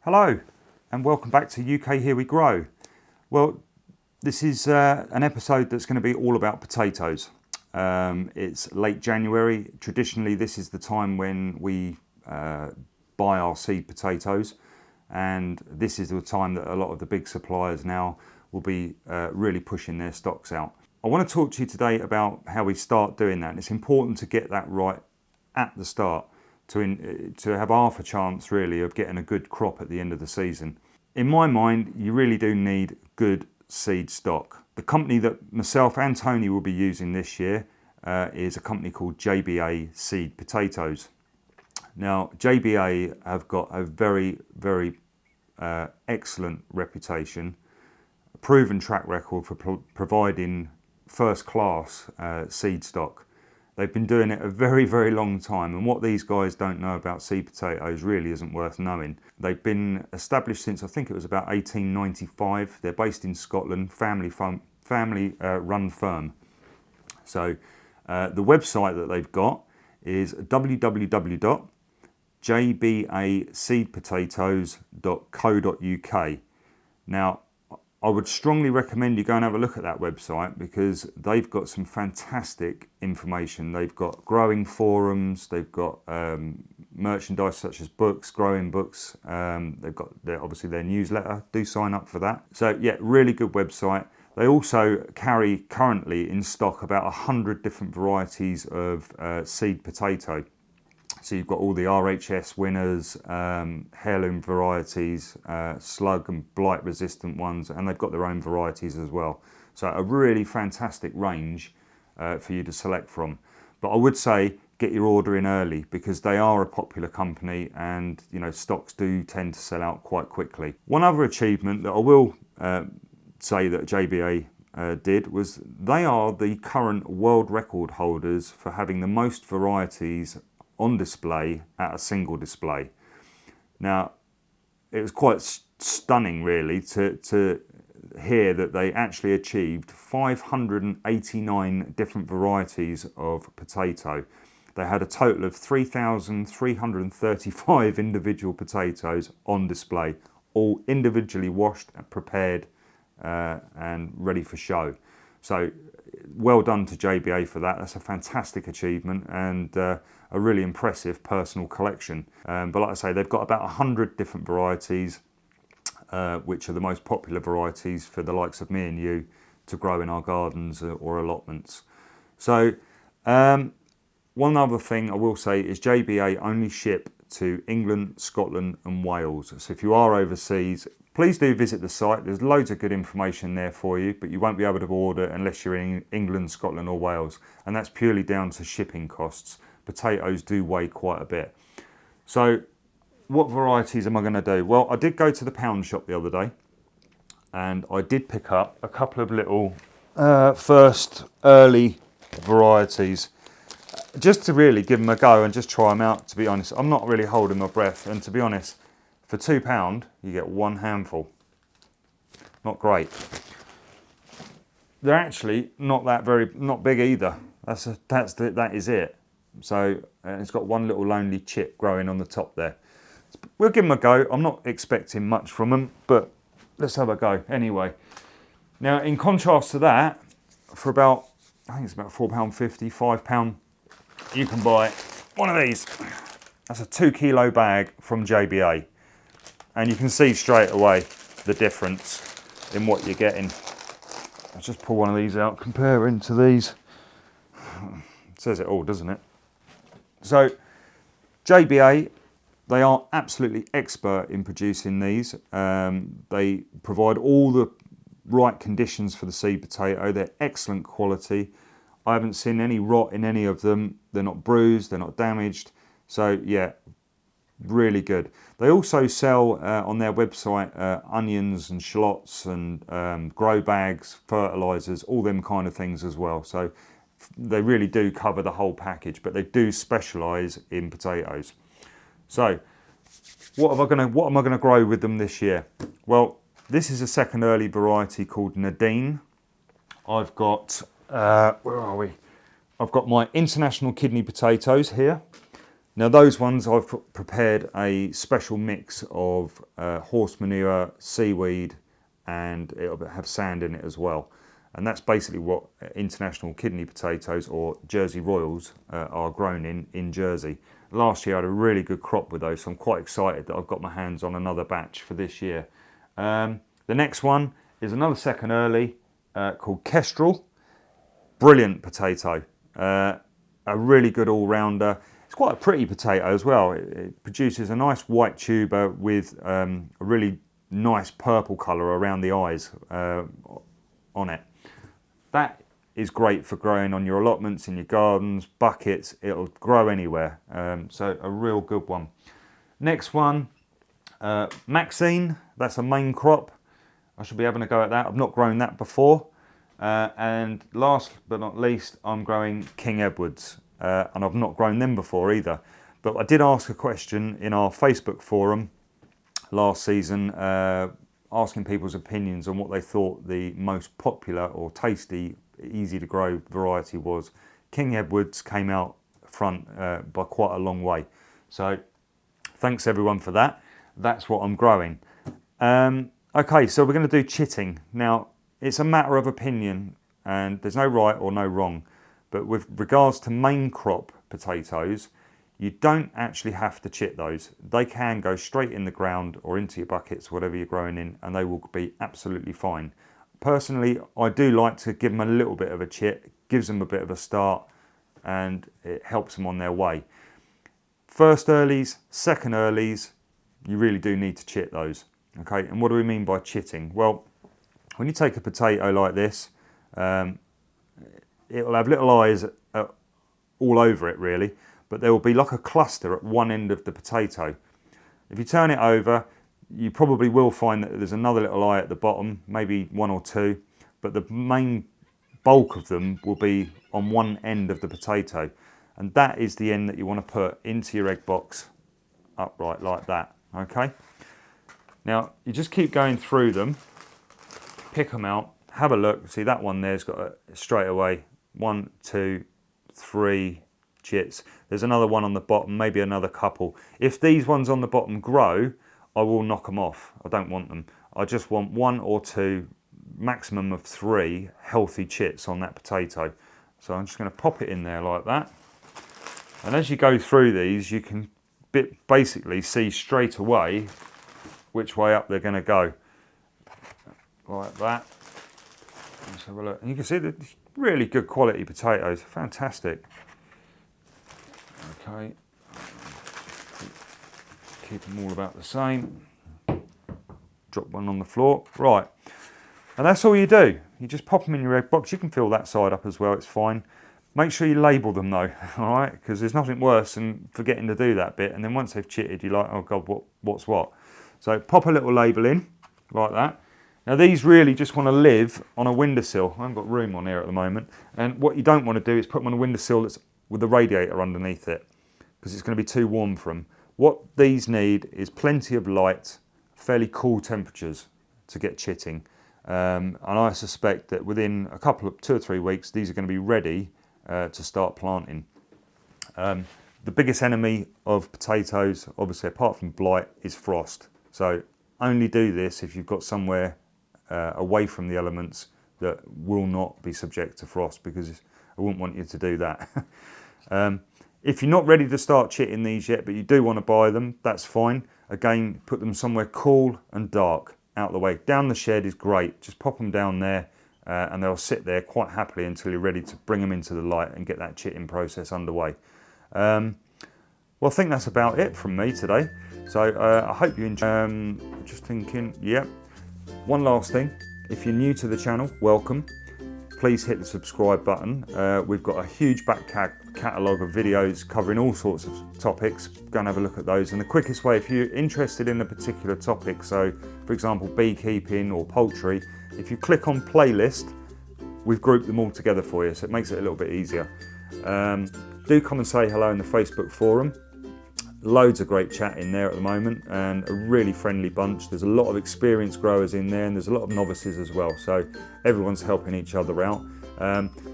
Hello and welcome back to UK Here We Grow. Well, this is an episode that's going to be all about potatoes. It's late January. Traditionally this is the time when we buy our seed potatoes, and this is the time that a lot of the big suppliers now will be really pushing their stocks out. I want to talk to you today about how we start doing that, and it's important to get that right at the start to have half a chance really of getting a good crop at the end of the season. In my mind, you really do need good seed stock. The company that myself and Tony will be using this year is a company called JBA Seed Potatoes. Now, JBA have got a very, very excellent reputation, a proven track record for providing first-class seed stock. They've been doing it a very, very long time, and what these guys don't know about seed potatoes really isn't worth knowing. They've been established since, I think it was about 1895. They're based in Scotland, family run firm. So the website that they've got is www.jbaseedpotatoes.co.uk. Now, I would strongly recommend you go and have a look at that website because they've got some fantastic information. They've got growing forums, they've got merchandise such as books, growing books. They've got obviously their newsletter. Do sign up for that. So yeah, really good website. They also carry currently in stock about 100 different varieties of seed potato. So you've got all the RHS winners, heirloom varieties, slug and blight resistant ones, and they've got their own varieties as well. So a really fantastic range for you to select from. But I would say get your order in early because they are a popular company, and you know stocks do tend to sell out quite quickly. One other achievement that I will say that JBA did was they are the current world record holders for having the most varieties on display at a single display. Now, it was quite stunning really to hear that they actually achieved 589 different varieties of potato. They had a total of 3,335 individual potatoes on display, all individually washed and prepared and ready for show. So well done to JBA for that. That's a fantastic achievement and a really impressive personal collection. But like I say, they've got about 100 different varieties, which are the most popular varieties for the likes of me and you to grow in our gardens or allotments. So one other thing I will say is JBA only ship to England, Scotland and Wales. So if you are overseas, please do visit the site. There's loads of good information there for you, but you won't be able to order unless you're in England, Scotland or Wales. And that's purely down to shipping costs. Potatoes do weigh quite a bit. So what varieties am I going to do? Well, I did go to the pound shop the other day and I did pick up a couple of little first early varieties just to really give them a go and just try them out, to be honest. I'm not really holding my breath, and to be honest, for £2 you get one handful. Not great. They're actually not big either. That is it. So it's got one little lonely chit growing on the top there. We'll give them a go. I'm not expecting much from them, but let's have a go anyway. Now, in contrast to that, for about, I think it's about £4.50, £5, you can buy one of these. That's a 2 kilo bag from JBA. And you can see straight away the difference in what you're getting. Let's just pull one of these out, comparing to these. It says it all, doesn't it? So, JBA, they are absolutely expert in producing these. They provide all the right conditions for the seed potato. They're excellent quality. I haven't seen any rot in any of them. They're not bruised, they're not damaged. So yeah, really good. They also sell on their website onions and shallots and grow bags, fertilizers, all them kind of things as well. So they really do cover the whole package, but they do specialize in potatoes. So what am I going to grow with them this year? Well, this is a second early variety called Nadine. I've got, where are we? I've got my international kidney potatoes here. Now those ones I've prepared a special mix of horse manure, seaweed, and it'll have sand in it as well. And that's basically what international kidney potatoes or Jersey Royals are grown in Jersey. Last year I had a really good crop with those, so I'm quite excited that I've got my hands on another batch for this year. The next one is another second early called Kestrel. Brilliant potato, a really good all-rounder. It's quite a pretty potato as well. It produces a nice white tuber with a really nice purple colour around the eyes on it. That is great for growing on your allotments, in your gardens, buckets. It'll grow anywhere, so a real good one. Next one, Maxine. That's a main crop. I should be having a go at that. I've not grown that before. And last but not least, I'm growing King Edwards, and I've not grown them before either. But I did ask a question in our Facebook forum last season, asking people's opinions on what they thought the most popular or tasty, easy to grow variety was. King Edwards came out front by quite a long way. So thanks everyone for that. That's what I'm growing. Okay, so we're going to do chitting. Now, it's a matter of opinion and there's no right or no wrong. But with regards to main crop potatoes, you don't actually have to chit those. They can go straight in the ground or into your buckets, whatever you're growing in, and they will be absolutely fine. Personally, I do like to give them a little bit of a chit, gives them a bit of a start, and it helps them on their way. First earlies, second earlies, you really do need to chit those. Okay, and what do we mean by chitting? Well, when you take a potato like this, it'll have little eyes all over it really, but there will be like a cluster at one end of the potato. If you turn it over, you probably will find that there's another little eye at the bottom, maybe one or two, but the main bulk of them will be on one end of the potato. And that is the end that you want to put into your egg box upright like that, okay? Now, you just keep going through them, pick them out, have a look. See that one there's got straight away 1, 2, 3 chits. There's another one on the bottom, maybe another couple. If these ones on the bottom grow, I will knock them off. I don't want them. I just want 1 or 2, maximum of 3 healthy chits on that potato. So I'm just going to pop it in there like that. And as you go through these, you can basically see straight away which way up they're going to go. Like that. Let's have a look. And you can see the really good quality potatoes. Fantastic. Okay. Keep them all about the same. Drop one on the floor. Right. And that's all you do. You just pop them in your egg box. You can fill that side up as well. It's fine. Make sure you label them though, all right? Because there's nothing worse than forgetting to do that bit. And then once they've chitted, you're like, oh God, what's what? So pop a little label in like that. Now these really just want to live on a windowsill. I haven't got room on here at the moment. And what you don't want to do is put them on a windowsill that's with the radiator underneath it, because it's going to be too warm for them. What these need is plenty of light, fairly cool temperatures to get chitting. And I suspect that within a couple of 2 or 3 weeks, these are going to be ready to start planting. The biggest enemy of potatoes, obviously apart from blight, is frost. So only do this if you've got somewhere away from the elements that will not be subject to frost, because I wouldn't want you to do that. If you're not ready to start chitting these yet, but you do want to buy them, that's fine. Again, put them somewhere cool and dark, out of the way. Down the shed is great. Just pop them down there and they'll sit there quite happily until you're ready to bring them into the light and get that chitting process underway. Well, I think that's about it from me today. So I hope you enjoy. Just thinking, yep. One last thing. If you're new to the channel, welcome. Please hit the subscribe button. We've got a huge back catalogue of videos covering all sorts of topics. Go and have a look at those. And the quickest way, if you're interested in a particular topic, so for example beekeeping or poultry, if you click on playlist, we've grouped them all together for you, so it makes it a little bit easier. Do come and say hello in the Facebook forum. Loads of great chat in there at the moment, and a really friendly bunch. There's a lot of experienced growers in there, and there's a lot of novices as well, so everyone's helping each other out.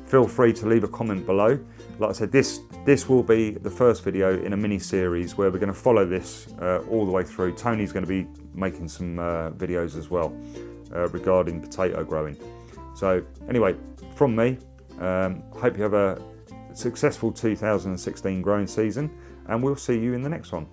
Feel free to leave a comment below. Like I said, this will be the first video in a mini series where we're going to follow this all the way through. Tony's going to be making some videos as well regarding potato growing. So anyway, from me, hope you have a successful 2016 growing season, and we'll see you in the next one.